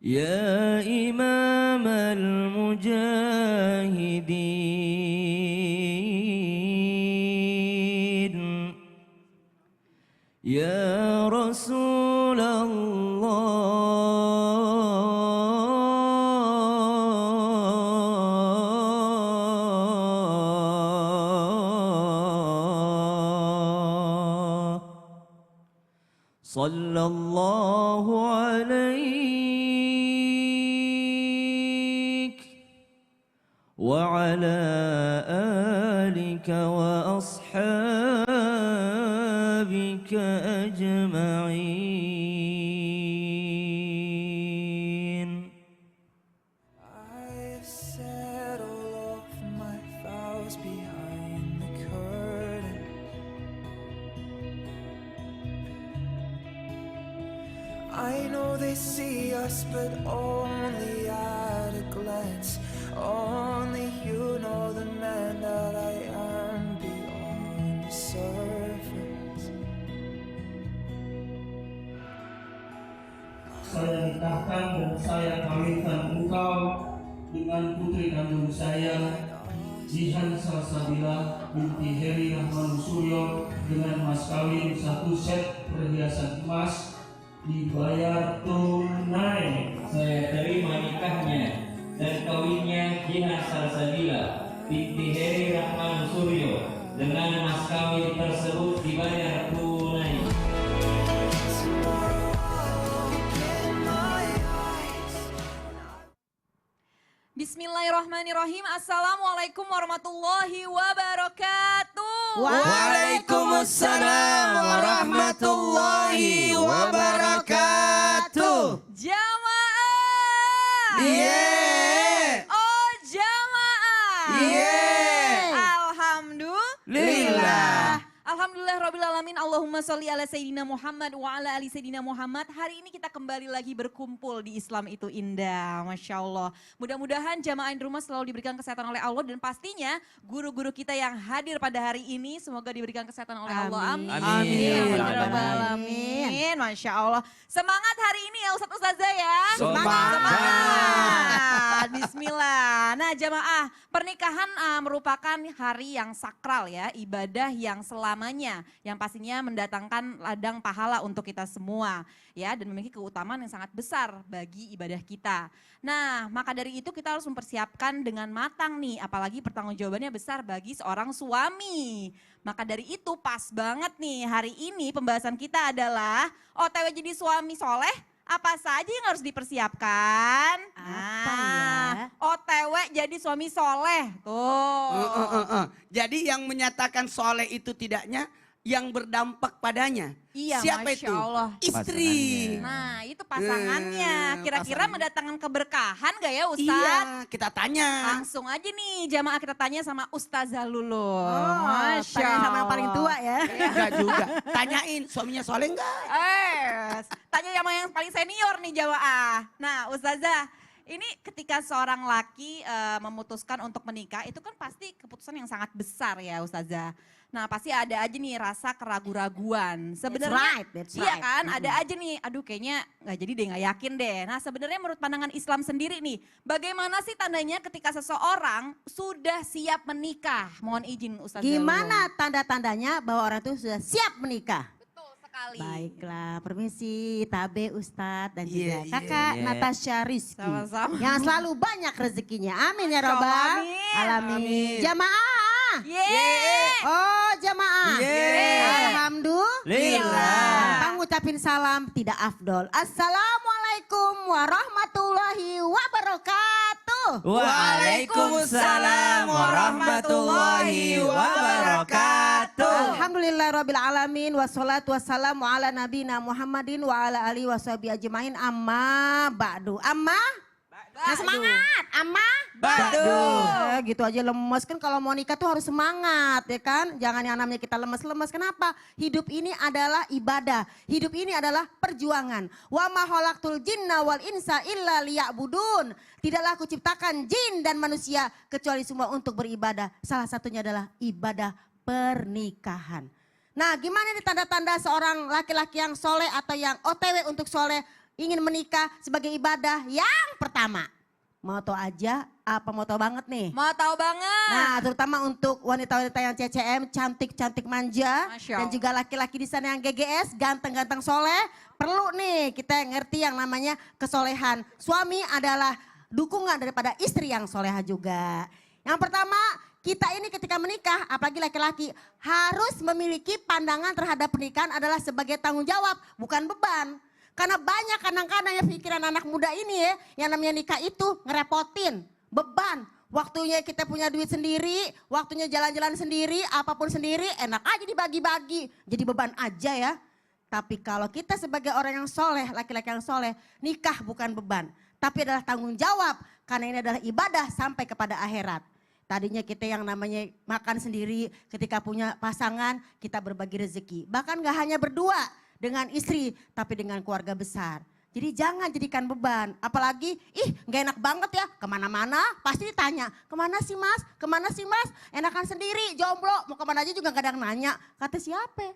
يا إمام المجاهدين يا رسول الله صلى الله عليك وعلى آلك وأصحابك أجمعين. I've said all of my vows behind the curtain. I know they see us, but only at a glance. Only you know the man that I am beyond the surface. Saya nikahkan dan saya kawinkan engkau dengan putri kandung saya, Jihan Salsabila binti Heri Rahman Suryo, dengan mas kawin 1 set perhiasan emas dibayar tunai. Saya terima nikahnya dan kawinnya Jihan Salsabila binti Heri Rahman Suryo, dengan mas kawin tersebut dibayar tunai. Bismillahirrahmanirrahim. Assalamualaikum warahmatullahi wabarakatuh. Waalaikumsalam warahmatullahi wabarakatuh. Jamaah. Yeah. Oh jamaah. Yeah. Alhamdulillah. Alhamdulillah Rabbil Alamin. Allahumma sholli ala Sayyidina Muhammad wa ala ali Sayyidina Muhammad. Hari ini kita kembali lagi berkumpul di Islam itu indah. Masya Allah. Mudah-mudahan jamaah di rumah selalu diberikan kesehatan oleh Allah. Dan pastinya guru-guru kita yang hadir pada hari ini semoga diberikan kesehatan oleh Allah. Amin. Amin. Ya Rabbal Alamin. Masya Allah. Semangat hari ini ya Ustadz Ustazah ya. Semangat. Bismillah. Nah jamaah, pernikahan merupakan hari yang sakral ya. Ibadah yang selamanya. Yang pastinya mendatangkan ladang pahala untuk kita semua. Ya, dan memiliki keutamaan yang sangat besar bagi ibadah kita. Nah, maka dari itu kita harus mempersiapkan dengan matang nih. Apalagi pertanggungjawabannya besar bagi seorang suami. Maka dari itu pas banget nih hari ini pembahasan kita adalah OTW jadi suami soleh. Apa saja yang harus dipersiapkan? Apa ya? OTW jadi suami soleh. Tuh. Jadi yang menyatakan soleh itu tidaknya yang berdampak padanya. Iya, Siapa Masya itu? Allah. Istri. Nah itu pasangannya. Kira-kira pasangan. mendatangkan keberkahan gak ya Ustadz? Iya, kita tanya. Langsung aja nih jamaah kita tanya sama Ustazah Lulul. tanya sama yang paling tua ya. Enggak juga. Tanyain suaminya soleh enggak? Tanya sama yang paling senior nih jamaah. Nah Ustazah, ini ketika seorang laki memutuskan untuk menikah itu kan pasti keputusan yang sangat besar ya Ustazah. Nah pasti ada aja nih rasa keraguan-raguan. Sebenarnya That's iya right. kan ada aja nih, aduh kayaknya nggak jadi deh, nggak yakin deh. Nah sebenarnya menurut pandangan Islam sendiri nih, bagaimana sih tandanya ketika seseorang sudah siap menikah? Mohon izin Ustazah Lulul. Gimana tanda-tandanya bahwa orang itu sudah siap menikah? Betul sekali. Baiklah, permisi Tabe Ustadz dan Iya, juga kakak iya. Natasha Rizky. Sama-sama. Yang selalu banyak rezekinya. Amin ya Masya Allah, Robbal amin. Alamin. Amin. Jamaah. Yeay. Oh jamaah. Yeay. Alhamdulillah. Kamu ngucapin salam tidak afdol. Assalamualaikum warahmatullahi wabarakatuh. Waalaikumsalam warahmatullahi wabarakatuh. Alhamdulillahirabbil alamin wassalatu wassalamu ala nabiyina Muhammadin wa ala alihi washabihi ajmain amma ba'du. Amma? Nah, semangat, amma? Ba'du. Gitu aja lemes kan, kalau mau nikah tuh harus semangat ya kan. Jangan yang namanya kita lemes-lemes. Kenapa? Hidup ini adalah ibadah. Hidup ini adalah perjuangan. Wa ma khalaqtul jinna wal insa illa liya'budun. Tidaklah aku ciptakan jin dan manusia kecuali semua untuk beribadah. Salah satunya adalah ibadah pernikahan. Nah, gimana nih tanda-tanda seorang laki-laki yang soleh atau yang OTW untuk soleh? ingin menikah sebagai ibadah yang pertama. Mau tahu aja apa mau tahu banget nih? Mau tahu banget. Nah, terutama untuk wanita-wanita yang CCM, cantik-cantik manja. Masya Dan Allah. juga laki-laki di sana yang GGS, ganteng-ganteng soleh. Perlu nih kita ngerti yang namanya kesolehan. Suami adalah dukungan daripada istri yang soleha juga. Yang pertama, kita ini ketika menikah, apalagi laki-laki, harus memiliki pandangan terhadap pernikahan adalah sebagai tanggung jawab, bukan beban. Karena banyak kadang-kadang ya pikiran anak muda ini ya, yang namanya nikah itu ngerepotin, beban. Waktunya kita punya duit sendiri, waktunya jalan-jalan sendiri, apapun sendiri, enak aja dibagi-bagi. Jadi beban aja ya. Tapi kalau kita sebagai orang yang soleh, laki-laki yang soleh, nikah bukan beban. Tapi adalah tanggung jawab, karena ini adalah ibadah sampai kepada akhirat. Tadinya kita yang namanya makan sendiri, ketika punya pasangan, kita berbagi rezeki. Bahkan gak hanya berdua, dengan istri, tapi dengan keluarga besar. Jadi jangan jadikan beban. Apalagi, gak enak banget ya, kemana-mana pasti ditanya. Kemana sih mas? Kemana sih mas? Enakan sendiri, jomblo, mau kemana aja juga gak ada yang nanya. Kata siapa?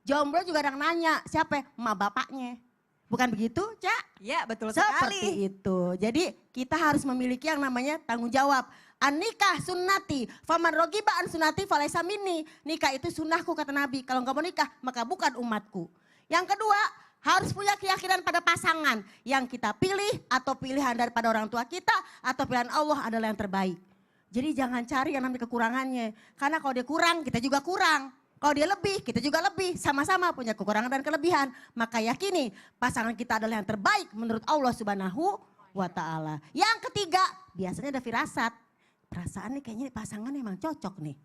Jomblo juga ada yang nanya, siapa? Emak bapaknya. Bukan begitu, Cak? Ya betul Seperti sekali. itu. Jadi kita harus memiliki yang namanya tanggung jawab. An-nikah sunnati, faman rogiba an sunnati falaisa minni. Nikah itu sunnahku kata Nabi. Kalau nggak mau nikah maka bukan umatku. Yang kedua, harus punya keyakinan pada pasangan yang kita pilih atau pilihan daripada orang tua kita atau pilihan Allah adalah yang terbaik. Jadi jangan cari yang namanya kekurangannya. Karena kalau dia kurang, kita juga kurang. Kalau dia lebih, kita juga lebih. Sama-sama punya kekurangan dan kelebihan. Maka yakini pasangan kita adalah yang terbaik menurut Allah Subhanahu wa ta'ala. Yang ketiga, biasanya ada firasat. Perasaan nih kayaknya pasangan emang cocok nih.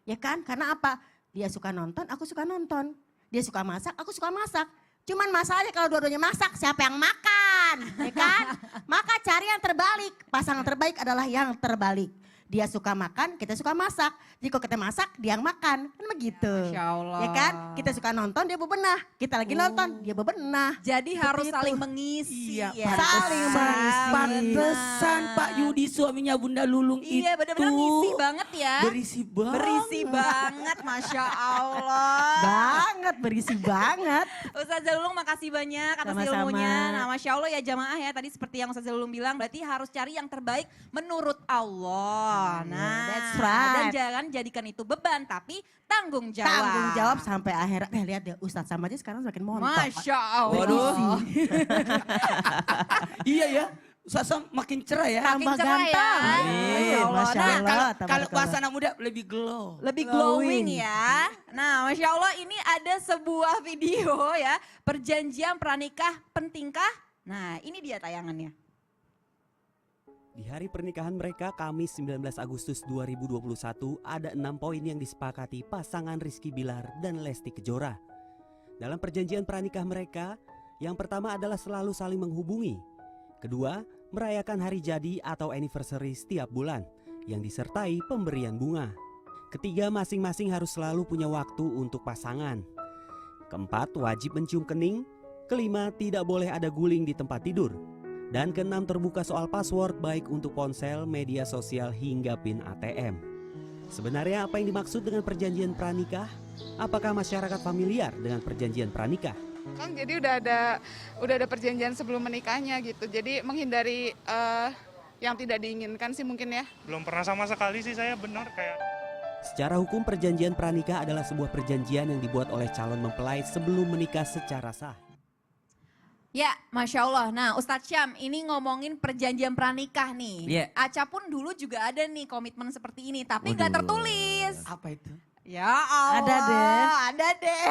Ya kan? Karena apa? Dia suka nonton, aku suka nonton. Dia suka masak, aku suka masak. Cuman masalahnya kalau dua-duanya masak, siapa yang makan? Ya kan? Maka cari yang terbalik. Pasangan terbaik adalah yang terbalik. Dia suka makan, kita suka masak. Jadi kalau kita masak, dia yang makan. Kan begitu. Masya Allah. Ya kan? Kita suka nonton, dia bebenah. Kita lagi nonton, dia bebenah. Jadi Seperti harus itu. saling mengisi Iya, ya. saling mengisi. Pantesan Pak Yudi suaminya Bunda Lulung Iya itu benar-benar ngisi banget ya. berisi banget. Berisi banget, Masya Allah. Banget, berisi banget. Ustazah Lulung makasih banyak atas Sama-sama. ilmunya. Nah Masya Allah ya jamaah ya, tadi seperti yang Ustazah Lulung bilang, berarti harus cari yang terbaik menurut Allah. Nah that's right. dan jangan jadikan itu beban, tapi tanggung jawab. Tanggung jawab sampai akhirat. Lihat deh Ustadz sama aja sekarang semakin montok. Masya Allah. Waduh. Iya ya, Sasa makin cerah ya. Makin Tambah cerah ya. ganteng. Masya Allah. Masya Nah, Allah. Kalau tabarakallah. bahasa anak muda lebih glow. lebih glowing ya. Nah Masya Allah ini ada sebuah video ya, perjanjian pranikah pentingkah? Nah ini dia tayangannya. Di hari pernikahan mereka Kamis 19 Agustus 2021 ada 6 poin yang disepakati pasangan Rizky Bilar dan Lesti Kejora. Dalam perjanjian pranikah mereka, yang pertama adalah selalu saling menghubungi. Kedua, merayakan hari jadi atau anniversary setiap bulan yang disertai pemberian bunga. Ketiga, masing-masing harus selalu punya waktu untuk pasangan. Keempat, wajib mencium kening. Kelima, tidak boleh ada guling di tempat tidur. Dan keenam, terbuka soal password baik untuk ponsel, media sosial hingga PIN ATM. Sebenarnya apa yang dimaksud dengan perjanjian pranikah? Apakah masyarakat familiar dengan perjanjian pranikah? Kan jadi udah ada perjanjian sebelum menikahnya gitu. Jadi menghindari yang tidak diinginkan sih mungkin ya. Belum pernah sama sekali sih saya, benar kayak. Secara hukum perjanjian pranikah adalah sebuah perjanjian yang dibuat oleh calon mempelai sebelum menikah secara sah. Ya, Masya Allah. Nah Ustadz Syam ini ngomongin perjanjian pranikah nih. Iya. Aca pun dulu juga ada nih komitmen seperti ini, tapi nggak Waduh. tertulis. Apa itu? Ya Allah. Ada deh. Ada deh.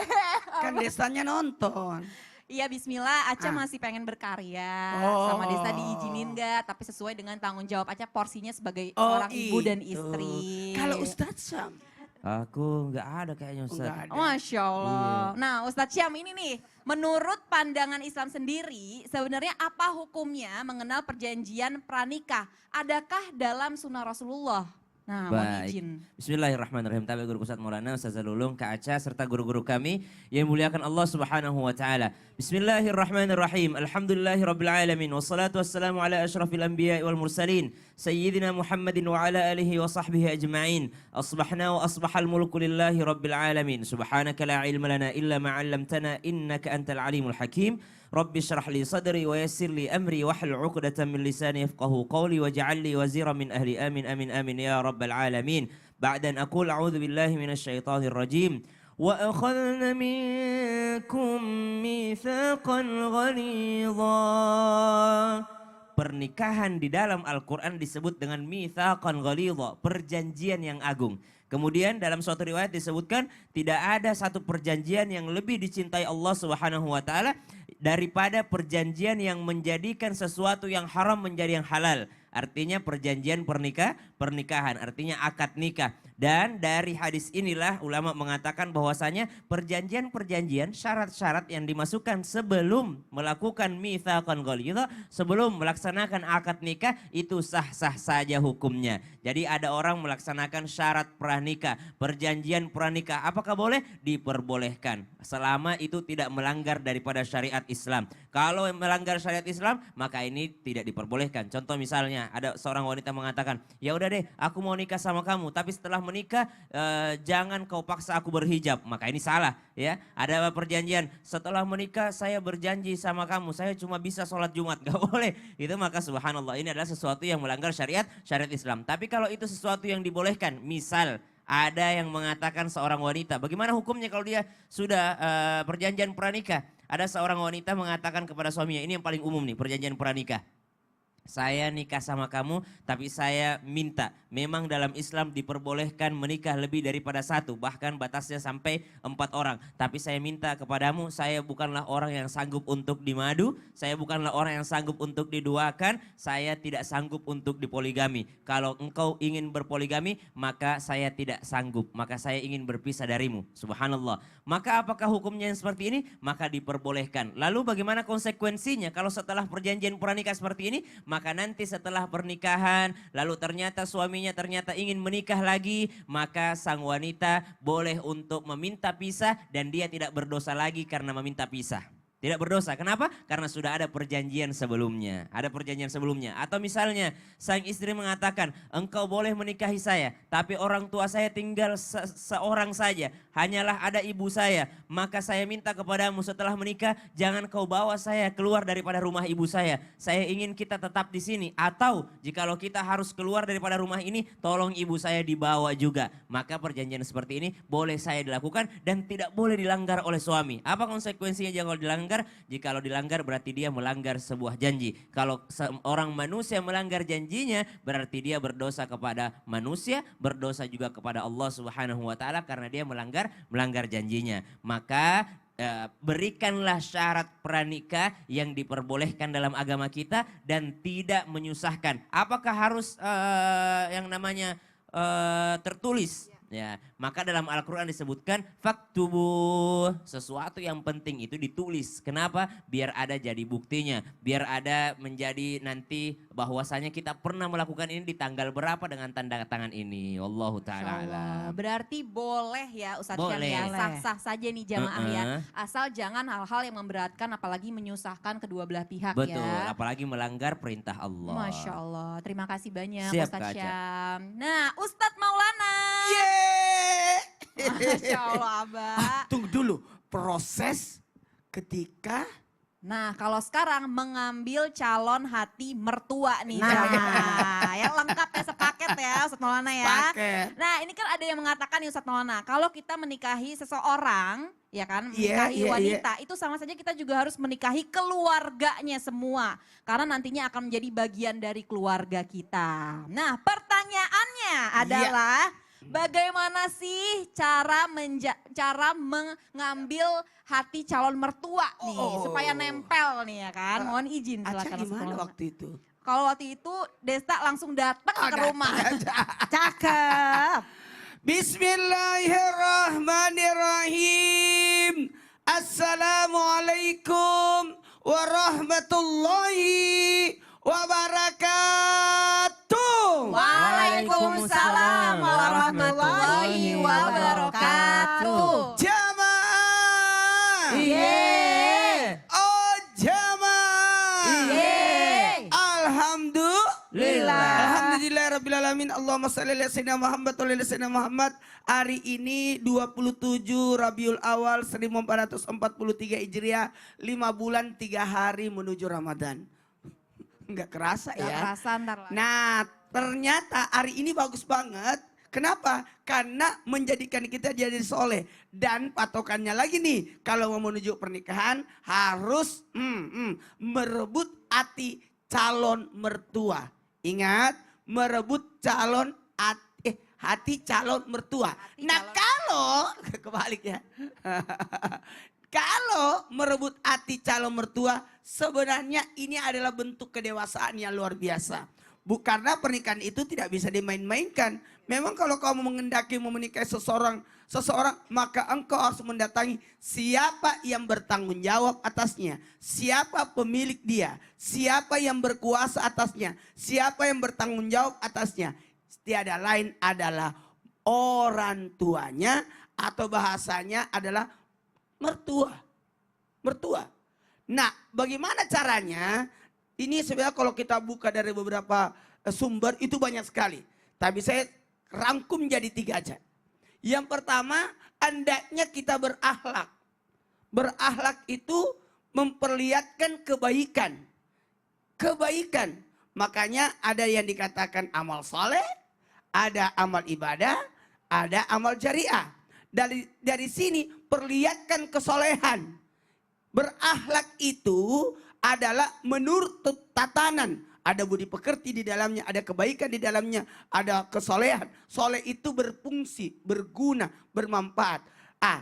Kan desanya nonton. Iya Bismillah, Aca Ah. masih pengen berkarya. Oh. Sama Desa diizinin nggak, tapi sesuai dengan tanggung jawab Aca porsinya sebagai Oh, orang ibu dan itu. istri. Kalau Ustadz Syam, Aku nggak ada kayaknya Ustaz. enggak ada. Masya Allah. Nah Ustadz Syam ini nih, menurut pandangan Islam sendiri sebenarnya apa hukumnya mengenal perjanjian pranikah? Adakah dalam sunnah Rasulullah? Nah mohon Baik. izin. Bismillahirrahmanirrahim. Tabi guru pusat Maulana Ustazah Lulung, Kak Aca serta guru-guru kami yang muliakan Allah Subhanahu wa taala. Bismillahirrahmanirrahim. Alhamdulillahirabbil alamin wassalatu wassalamu ala asyrafil anbiya'i wal mursalin سيدنا محمد وعلى آله وصحبه أجمعين. أصبحنا وأصبح الملك لله رب العالمين. سبحانك لا علم لنا إلا ما علمتنا إنك أنت العليم الحكيم. رب اشرح لي صدري ويسر لي أمري واحلل عقدة من لساني يفقهوا قولي واجعل لي وزيرا من أهلي آمين آمين آمين يا رب العالمين. بعد أن أقول أعوذ بالله من الشيطان الرجيم. وأخذنا منكم ميثاقا غليظا. Pernikahan di dalam Al-Quran disebut dengan mitsaqan ghalidha, perjanjian yang agung. Kemudian dalam suatu riwayat disebutkan tidak ada satu perjanjian yang lebih dicintai Allah Subhanahu wa taala daripada perjanjian yang menjadikan sesuatu yang haram menjadi yang halal. Artinya perjanjian pernikahan, artinya akad nikah. Dan dari hadis inilah ulama mengatakan bahwasanya perjanjian-perjanjian, syarat-syarat yang dimasukkan sebelum melakukan mitsaqan ghalidha, sebelum melaksanakan akad nikah itu sah-sah saja hukumnya. Jadi ada orang melaksanakan syarat pranikah, perjanjian pranikah, apakah boleh? Diperbolehkan selama itu tidak melanggar daripada syariat Islam. Kalau melanggar syariat Islam maka ini tidak diperbolehkan. Contoh misalnya ada seorang wanita mengatakan, ya udah deh aku mau nikah sama kamu, tapi setelah menikah jangan kau paksa aku berhijab, maka ini salah ya. Ada perjanjian setelah menikah saya berjanji sama kamu saya cuma bisa sholat Jumat, gak boleh. Itu maka subhanallah ini adalah sesuatu yang melanggar syariat Islam. Tapi kalau itu sesuatu yang dibolehkan, misal ada yang mengatakan seorang wanita, bagaimana hukumnya kalau dia sudah perjanjian pranikah? Ada seorang wanita mengatakan kepada suaminya, ini yang paling umum nih perjanjian pranikah. Saya nikah sama kamu tapi saya minta, memang dalam Islam diperbolehkan menikah lebih daripada satu, bahkan batasnya sampai 4 orang. Tapi saya minta kepadamu, saya bukanlah orang yang sanggup untuk dimadu, saya bukanlah orang yang sanggup untuk diduakan, saya tidak sanggup untuk dipoligami. Kalau engkau ingin berpoligami maka saya tidak sanggup, maka saya ingin berpisah darimu. Subhanallah. Maka apakah hukumnya yang seperti ini? Maka diperbolehkan. Lalu bagaimana konsekuensinya kalau setelah perjanjian pranikah seperti ini? Maka nanti setelah pernikahan lalu ternyata suaminya ternyata ingin menikah lagi, maka sang wanita boleh untuk meminta pisah dan dia tidak berdosa lagi karena meminta pisah. Tidak berdosa. Kenapa? Karena sudah ada perjanjian sebelumnya. Ada perjanjian sebelumnya. Atau misalnya sang istri mengatakan, engkau boleh menikahi saya, tapi orang tua saya tinggal seorang saja. Hanyalah ada ibu saya. Maka saya minta kepadamu setelah menikah, jangan kau bawa saya keluar daripada rumah ibu saya. Saya ingin kita tetap di sini. Atau jikalau kita harus keluar daripada rumah ini, tolong ibu saya dibawa juga. Maka perjanjian seperti ini boleh saya dilakukan dan tidak boleh dilanggar oleh suami. Apa konsekuensinya jika dilanggar? Jikalau dilanggar berarti dia melanggar sebuah janji. Kalau seorang manusia melanggar janjinya berarti dia berdosa kepada manusia, berdosa juga kepada Allah Subhanahu wa taala karena dia melanggar janjinya. Maka berikanlah syarat pranikah yang diperbolehkan dalam agama kita dan tidak menyusahkan. Apakah harus yang namanya tertulis? Ya, maka dalam Al-Quran disebutkan faktubu, sesuatu yang penting itu ditulis. Kenapa? Biar ada jadi buktinya, biar ada menjadi nanti bahwasanya kita pernah melakukan ini di tanggal berapa dengan tanda tangan ini. Wallahu ta'ala alam. Berarti boleh ya Ustadz Syam Boleh. ya, sah-sah saja nih jamaah ya. Asal jangan hal-hal yang memberatkan apalagi menyusahkan kedua belah pihak Betul, ya. apalagi melanggar perintah Allah. Masya Allah, terima kasih banyak Siap, Ustadz Kak Aca. Syam. Nah Ustadz Maulana. Masya Allah Abah. Tunggu dulu, proses ketika Nah kalau sekarang mengambil calon hati mertua nih Nah. jamaah. Yang lengkapnya sepaket ya Ustadz Maulana ya. paket. Nah ini kan ada yang mengatakan nih Ustadz Maulana, kalau kita menikahi seseorang, ya kan, Iya, menikahi iya, wanita, itu sama saja kita juga harus menikahi keluarganya semua. Karena nantinya akan menjadi bagian dari keluarga kita. Nah pertanyaannya adalah, bagaimana sih cara mengambil hati calon mertua nih, supaya nempel nih ya kan, mohon izin Aca silakan Ustadz gimana Maulana. waktu itu? Kalau waktu itu Desta langsung datang ke rumah. Cakep. Bismillahirrahmanirrahim. Assalamualaikum warahmatullahi wabarakatuh. Waalaikumsalam warahmatullahi wabarakatuh. Jamaah. Oh jamaah. Yeay. Alhamdulillah. Alhamdulillah. Allahumma shalli ala sayyidina Muhammad wa ala sayyidina Muhammad. Hari ini 27 Rabiul Awal 1443 Hijriah, 5 bulan 3 hari menuju Ramadan. Enggak kerasa Gak ya. kerasa ntar lagi. Nah, ternyata hari ini bagus banget. Kenapa? Karena menjadikan kita jadi soleh. Dan patokannya lagi nih, kalau mau menuju pernikahan harus merebut hati calon mertua. Ingat, merebut hati calon mertua. Kalau kebalik ya. Kalau merebut hati calon mertua, sebenarnya ini adalah bentuk kedewasaan yang luar biasa. Karena pernikahan itu tidak bisa dimain-mainkan. Memang kalau kamu mengendaki menikahi seseorang, maka engkau harus mendatangi siapa yang bertanggung jawab atasnya, siapa pemilik dia, siapa yang berkuasa atasnya, siapa yang bertanggung jawab atasnya. Tiada lain adalah orang tuanya atau bahasanya adalah mertua. Mertua. Nah, bagaimana caranya? Ini sebenarnya kalau kita buka dari beberapa sumber itu banyak sekali. Tapi saya rangkum jadi 3 aja. Yang pertama, hendaknya kita berakhlak. Berakhlak itu memperlihatkan kebaikan. Kebaikan. Makanya ada yang dikatakan amal soleh, ada amal ibadah, ada amal jariah. Dari sini perlihatkan kesolehan. Berakhlak itu adalah menurut tatanan. Ada budi pekerti di dalamnya, ada kebaikan di dalamnya, ada kesolehan. Soleh itu berfungsi, berguna, bermanfaat.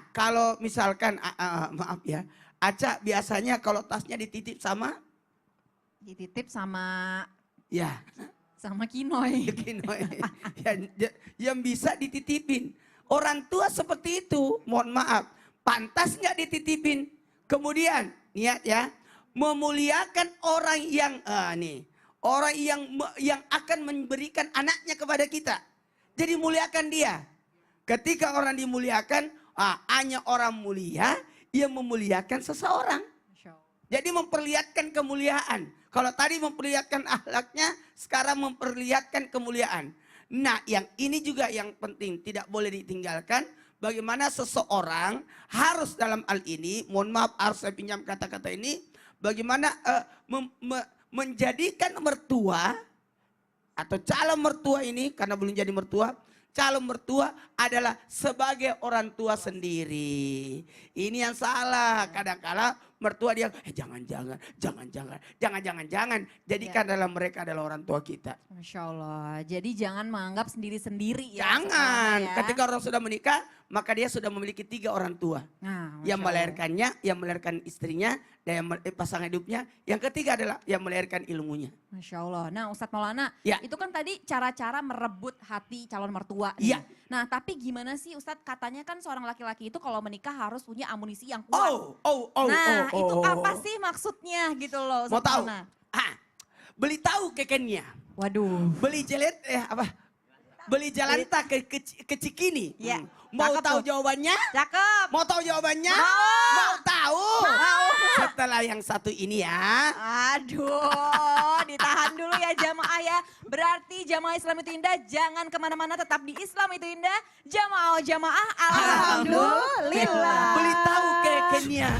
Kalau misalkan, maaf ya, Aca biasanya kalau tasnya dititip sama? Dititip sama... Ya. Sama Kinoy. Yang bisa dititipin. Orang tua seperti itu, mohon maaf, pantas nggak dititipin. Kemudian, niat ya, memuliakan orang yang orang yang akan memberikan anaknya kepada kita. Jadi muliakan dia. Ketika orang dimuliakan, hanya orang mulia yang memuliakan seseorang. Jadi memperlihatkan kemuliaan. Kalau tadi memperlihatkan akhlaknya, sekarang memperlihatkan kemuliaan. Nah, yang ini juga yang penting, tidak boleh ditinggalkan. Bagaimana seseorang harus dalam hal ini, mohon maaf harus saya pinjam kata-kata ini, bagaimana menjadikan mertua atau calon mertua ini, karena belum jadi mertua, calon mertua adalah sebagai orang tua sendiri. Ini yang salah. Kadang-kala mertua dia, jangan. Jadikan dalam mereka adalah orang tua kita. Masya Allah. Jadi jangan menganggap sendiri-sendiri ya. Jangan. Ya. Ketika orang sudah menikah, maka dia sudah memiliki 3 orang tua. Nah, yang melahirkannya, yang melahirkan istrinya, dan yang pasangan hidupnya. Yang ketiga adalah yang melahirkan ilmunya. Masya Allah. Nah Ustadz Maulana, Ya. itu kan tadi cara-cara merebut hati calon mertua. nih. Iya. Nah tapi gimana sih Ustadz, katanya kan seorang laki-laki itu kalau menikah harus punya amunisi yang kuat. Nah itu apa sih maksudnya gitu loh Mau Ustadz tahu? Maulana? Beli tahu kekennya. Waduh. Beli beli jalanta ke Cikini. Iya. Mau Cakep tahu tuh. jawabannya? Cakep. Mau tahu jawabannya? Mau. Mau tahu? Mau. Setelah yang satu ini ya. Aduh, ditahan dulu ya jamaah ya. Berarti jamaah Islam itu indah, jangan kemana-mana, tetap di Islam itu indah. Jamaah, alhamdulillah. Beli tahu kekennya.